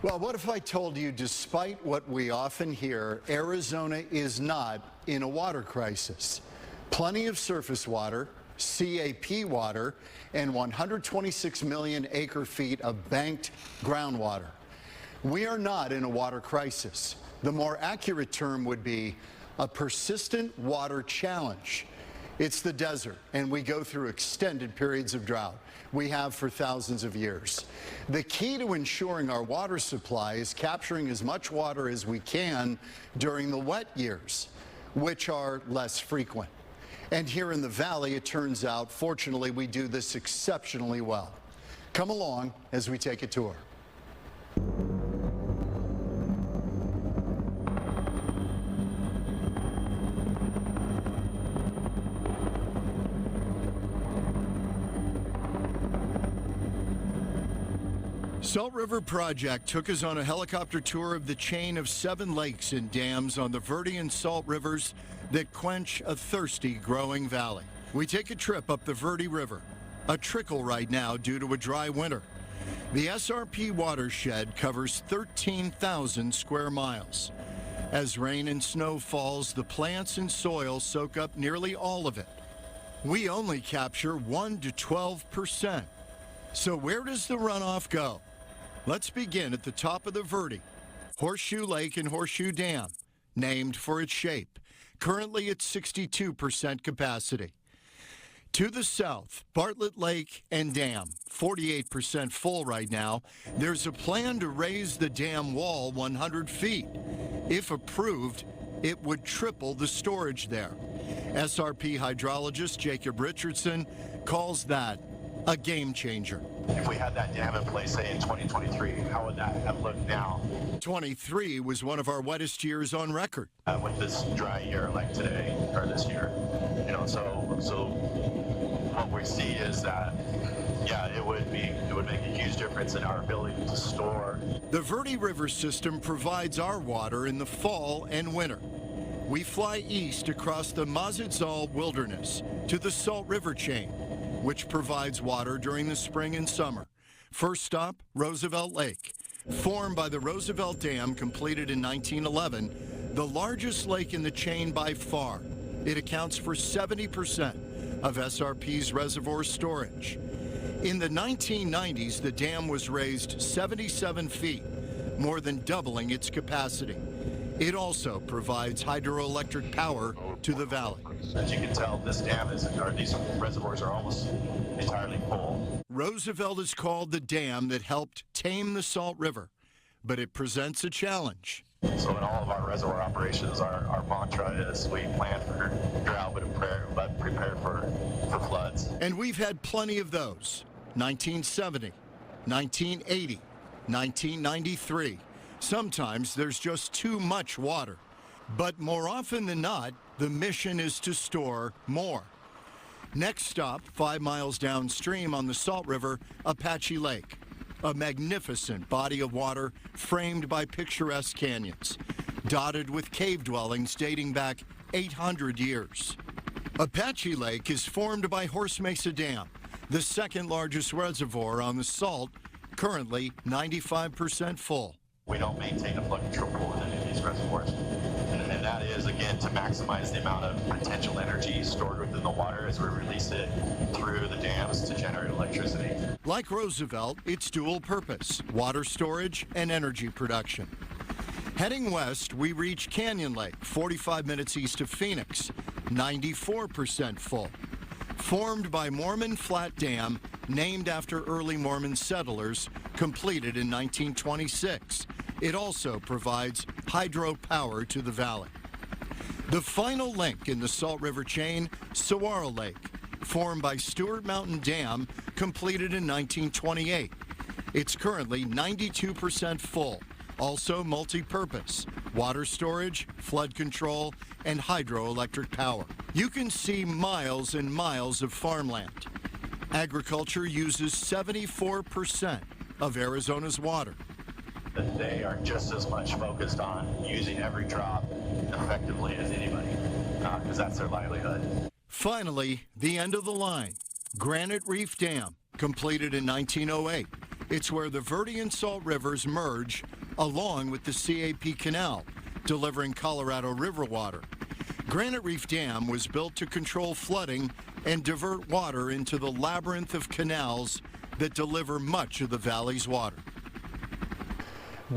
Well, what if I told you, despite what we often hear, Arizona is not in a water crisis? Plenty of surface water, CAP water, and 126 million acre-feet of banked groundwater. We are not in a water crisis. The more accurate term would be a persistent water challenge. It's the desert, and we go through extended periods of drought. We have for thousands of years. The key to ensuring our water supply is capturing as much water as we can during the wet years, which are less frequent. And here in the valley, it turns out, fortunately, we do this exceptionally well. Come along as we take a tour. Salt River Project took us on a helicopter tour of the chain of 7 lakes and dams on the Verde and Salt Rivers that quench a thirsty, growing valley. We take a trip up the Verde River, a trickle right now due to a dry winter. The SRP watershed covers 13,000 square miles. As rain and snow falls, the plants and soil soak up nearly all of it. We only capture 1 to 12%. So where does the runoff go? Let's begin at the top of the Verde, Horseshoe Lake and Horseshoe Dam, named for its shape, currently at 62% capacity. To the south, Bartlett Lake and Dam, 48% full right now. There's a plan to raise the dam wall 100 feet. If approved, it would triple the storage there. SRP hydrologist Jacob Richardson calls that a game changer. If we had that dam in place, say in 2023, how would that have looked now? 23 was one of our wettest years on record. With this dry year like today, or this year, so what we see is that, yeah, it would make a huge difference in our ability to store. The Verde River system provides our water in the fall and winter. We fly east across the Mazatzal wilderness to the Salt River chain, which provides water during the spring and summer. First stop, Roosevelt Lake. Formed by the Roosevelt Dam, completed in 1911, the largest lake in the chain by far. It accounts for 70% of SRP's reservoir storage. In the 1990s, the dam was raised 77 feet, more than doubling its capacity. It also provides hydroelectric power to the valley. As you can tell, these reservoirs are almost entirely full. Roosevelt is called the dam that helped tame the Salt River, but it presents a challenge. So in all of our reservoir operations, our mantra is we plan for drought but prepare for floods. And we've had plenty of those. 1970, 1980, 1993. Sometimes there's just too much water. But more often than not, the mission is to store more. Next stop, 5 miles downstream on the Salt River, Apache Lake, a magnificent body of water framed by picturesque canyons, dotted with cave dwellings dating back 800 years. Apache Lake is formed by Horse Mesa Dam, the second largest reservoir on the Salt, currently 95% full. We don't maintain a flood control pool in any of these reservoirs. And that is, again, to maximize the amount of potential energy stored within the water as we release it through the dams to generate electricity. Like Roosevelt, it's dual purpose, water storage and energy production. Heading west, we reach Canyon Lake, 45 minutes east of Phoenix, 94% full. Formed by Mormon Flat Dam, named after early Mormon settlers, completed in 1926. It also provides hydropower to the valley. The final link in the Salt River chain, Saguaro Lake, formed by Stewart Mountain Dam, completed in 1928. It's currently 92% full, also multi-purpose, water storage, flood control, and hydroelectric power. You can see miles and miles of farmland. Agriculture uses 74% of Arizona's water. They are just as much focused on using every drop effectively as anybody, because that's their livelihood. Finally, the end of the line, Granite Reef Dam, completed in 1908. It's where the Verde and Salt Rivers merge along with the CAP Canal, delivering Colorado River water. Granite Reef Dam was built to control flooding and divert water into the labyrinth of canals that deliver much of the valley's water.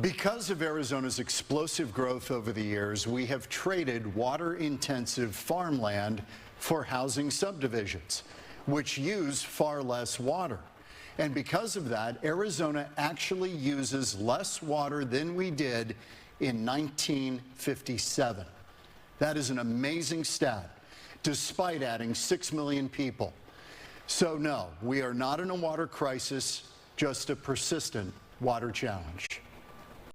Because of Arizona's explosive growth over the years, we have traded water-intensive farmland for housing subdivisions, which use far less water. And because of that, Arizona actually uses less water than we did in 1957. That is an amazing stat, despite adding 6 million people. So no, we are not in a water crisis, just a persistent water challenge.